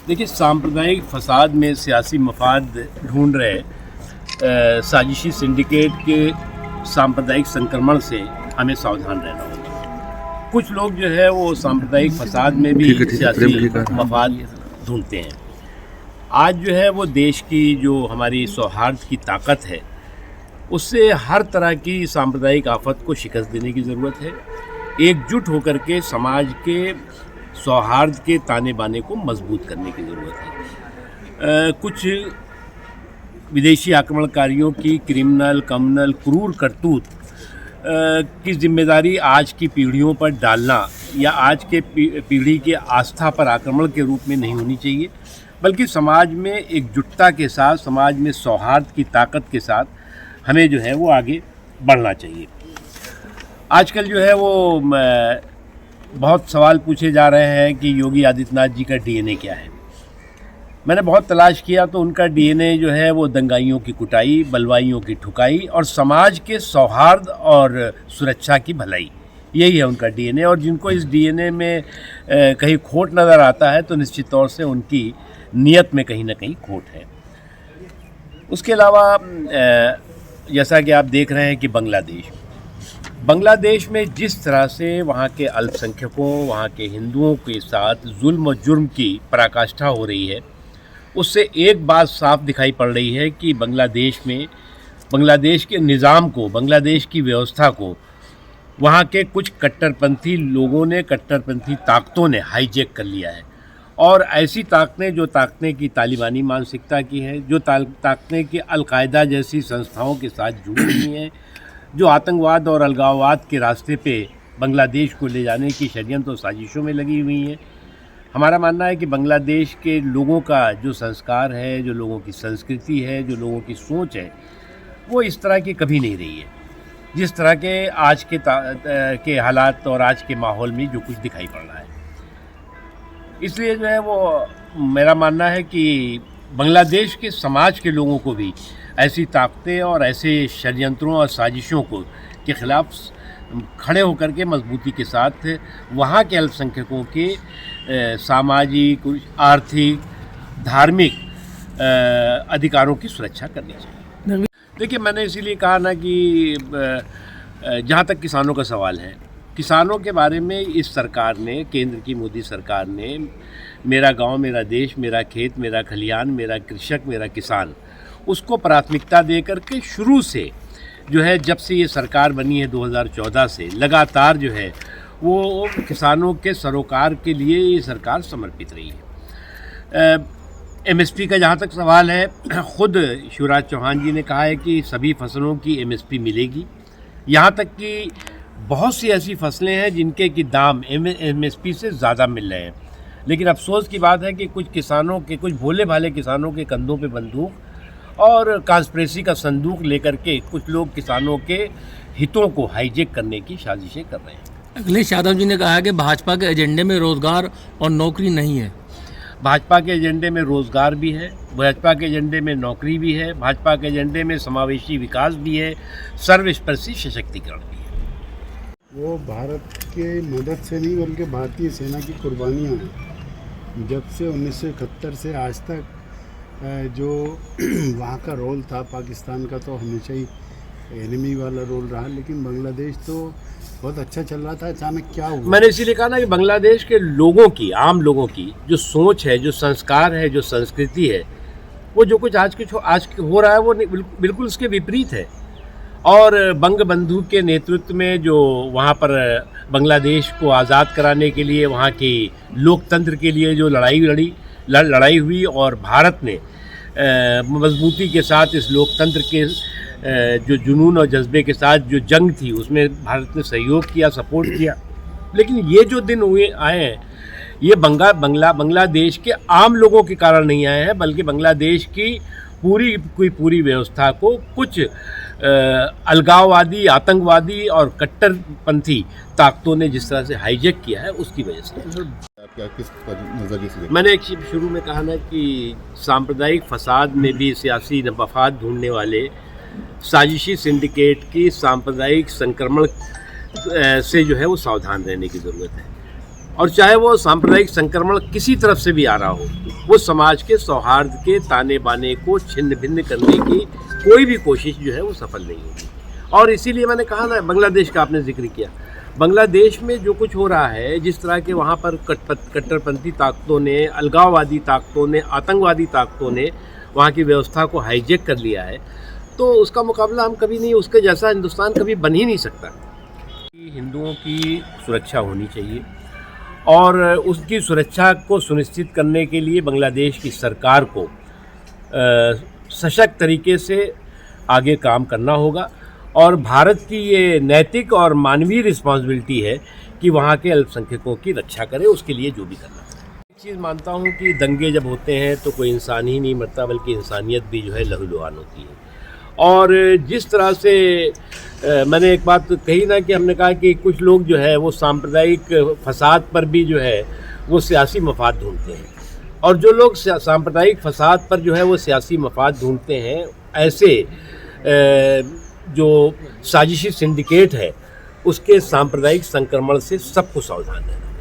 देखिए, सांप्रदायिक फसाद में सियासी मफाद ढूंढ रहे साजिशी सिंडिकेट के सांप्रदायिक संक्रमण से हमें सावधान रहना होगा। कुछ लोग जो है वो सांप्रदायिक फसाद में भी सियासी मफाद ढूंढते हैं। आज जो है वो देश की जो हमारी सौहार्द की ताकत है, उससे हर तरह की सांप्रदायिक आफत को शिकस्त देने की ज़रूरत है। एकजुट होकर के समाज के सौहार्द के ताने बाने को मजबूत करने की ज़रूरत है। कुछ विदेशी आक्रमणकारियों की क्रिमिनल कम्युनल क्रूर करतूत की जिम्मेदारी आज की पीढ़ियों पर डालना या आज के पीढ़ी के आस्था पर आक्रमण के रूप में नहीं होनी चाहिए, बल्कि समाज में एकजुटता के साथ, समाज में सौहार्द की ताकत के साथ हमें जो है वो आगे बढ़ना चाहिए। आजकल जो है वो बहुत सवाल पूछे जा रहे हैं कि योगी आदित्यनाथ जी का डीएनए क्या है। मैंने बहुत तलाश किया तो उनका डीएनए जो है वो दंगाइयों की कुटाई, बलवाइयों की ठुकाई और समाज के सौहार्द और सुरक्षा की भलाई, यही है उनका डीएनए। और जिनको इस डीएनए में कहीं खोट नज़र आता है तो निश्चित तौर से उनकी नीयत में कहीं ना कहीं खोट है। उसके अलावा जैसा कि आप देख रहे हैं कि बांग्लादेश में जिस तरह से वहाँ के अल्पसंख्यकों, वहाँ के हिंदुओं के साथ जुल्म और जुर्म की पराकाष्ठा हो रही है, उससे एक बात साफ दिखाई पड़ रही है कि बांग्लादेश में बांग्लादेश के निज़ाम को, बांग्लादेश की व्यवस्था को वहाँ के कुछ कट्टरपंथी लोगों ने, कट्टरपंथी ताकतों ने हाईजैक कर लिया है। और ऐसी ताकतें जो ताकतें की तालिबानी मानसिकता की है, जो ताकतें की अलकायदा जैसी संस्थाओं के साथ जुड़ी हुई हैं, जो आतंकवाद और अलगाववाद के रास्ते पे बांग्लादेश को ले जाने की षड्यंत्र और साजिशों में लगी हुई हैं। हमारा मानना है कि बांग्लादेश के लोगों का जो संस्कार है, जो लोगों की संस्कृति है, जो लोगों की सोच है, वो इस तरह की कभी नहीं रही है जिस तरह के आज के हालात और आज के माहौल में जो कुछ दिखाई पड़ रहा है। इसलिए जो है वो मेरा मानना है कि बांग्लादेश के समाज के लोगों को भी ऐसी ताकतें और ऐसे षड्यंत्रों और साजिशों के ख़िलाफ़ खड़े होकर के मजबूती के साथ वहाँ के अल्पसंख्यकों के सामाजिक, आर्थिक, धार्मिक अधिकारों की सुरक्षा करनी चाहिए। देखिए, मैंने इसीलिए कहा ना कि जहाँ तक किसानों का सवाल है, किसानों के बारे में इस सरकार ने, केंद्र की मोदी सरकार ने मेरा गांव, मेरा देश, मेरा खेत, मेरा खलिहान, मेरा कृषक, मेरा किसान, उसको प्राथमिकता दे करके शुरू से जो है, जब से ये सरकार बनी है 2014 से लगातार जो है वो किसानों के सरोकार के लिए ये सरकार समर्पित रही है। एमएसपी का जहाँ तक सवाल है, खुद शिवराज चौहान जी ने कहा है कि सभी फसलों की एमएसपी मिलेगी। यहाँ तक कि बहुत सी ऐसी फसलें हैं जिनके कि दाम एमएसपी से ज़्यादा मिल रहे हैं, लेकिन अफसोस की बात है कि कुछ किसानों के, कुछ भोले भाले किसानों के कंधों पे बंदूक और कॉन्स्पिरेसी का संदूक लेकर के कुछ लोग किसानों के हितों को हाईजैक करने की साजिशें कर रहे हैं। अखिलेश यादव जी ने कहा है कि भाजपा के एजेंडे में रोजगार और नौकरी नहीं है। भाजपा के एजेंडे में रोजगार भी है, भाजपा के एजेंडे में नौकरी भी है, भाजपा के एजेंडे में समावेशी विकास भी है, सर्वस्पर्शी सशक्तिकरण भी है। वो भारत के मदद से नहीं बल्कि भारतीय सेना की कुर्बानियाँ हैं। जब से 1971 से आज तक जो वहाँ का रोल था पाकिस्तान का, तो हमेशा ही एनिमी वाला रोल रहा, लेकिन बांग्लादेश तो बहुत अच्छा चल रहा था। अचानक क्या हुआ? मैंने इसीलिए कहा ना कि बांग्लादेश के लोगों की, आम लोगों की जो सोच है, जो संस्कार है, जो संस्कृति है, वो जो कुछ आज हो रहा है वो बिल्कुल उसके विपरीत है। और बंग बंधु के नेतृत्व में जो वहाँ पर बांग्लादेश को आज़ाद कराने के लिए, वहाँ की लोकतंत्र के लिए जो लड़ाई हुई और भारत ने मजबूती के साथ इस लोकतंत्र के जो जुनून और जज्बे के साथ जो जंग थी उसमें भारत ने सहयोग किया, सपोर्ट किया। लेकिन ये जो दिन आए हैं, ये बांग्लादेश के आम लोगों के कारण नहीं आए हैं, बल्कि बांग्लादेश की पूरी व्यवस्था को कुछ अलगाववादी, आतंकवादी और कट्टरपंथी ताकतों ने जिस तरह से हाईजैक किया है, उसकी वजह से। क्या किस नज़रिए से? मैंने एक शुरू में कहा ना कि सांप्रदायिक फसाद में भी सियासी मफाद ढूंढने वाले साजिशी सिंडिकेट की सांप्रदायिक संक्रमण से जो है वो सावधान रहने की ज़रूरत है। और चाहे वो सांप्रदायिक संक्रमण किसी तरफ से भी आ रहा हो, वो समाज के सौहार्द के ताने बाने को छिन्न भिन्न करने की कोई भी कोशिश जो है वो सफल नहीं होगी। और इसीलिए मैंने कहा ना, बांग्लादेश का आपने जिक्र किया, बांग्लादेश में जो कुछ हो रहा है, जिस तरह के वहाँ पर कट्टरपंथी ताकतों ने, अलगाववादी ताकतों ने, आतंकवादी ताकतों ने वहाँ की व्यवस्था को हाईजैक कर लिया है, तो उसका मुकाबला हम कभी नहीं, उसके जैसा हिंदुस्तान कभी बन ही नहीं सकता। हिंदुओं की सुरक्षा होनी चाहिए और उसकी सुरक्षा को सुनिश्चित करने के लिए बांग्लादेश की सरकार को सशक्त तरीके से आगे काम करना होगा और भारत की ये नैतिक और मानवीय रिस्पॉन्सिबिलिटी है कि वहाँ के अल्पसंख्यकों की रक्षा करे, उसके लिए जो भी करना है। एक चीज़ मानता हूँ कि दंगे जब होते हैं तो कोई इंसान ही नहीं मरता, बल्कि इंसानियत भी जो है लहूलुहान होती है। और जिस तरह से मैंने एक बात कही ना कि हमने कहा कि कुछ लोग जो है वो सांप्रदायिक फसाद पर भी जो है वो सियासी मफाद ढूंढते हैं, और जो लोग सांप्रदायिक फसाद पर जो है वो सियासी मफाद ढूंढते हैं, ऐसे जो साजिशी सिंडिकेट है उसके सांप्रदायिक संक्रमण से सबको सावधान रहना।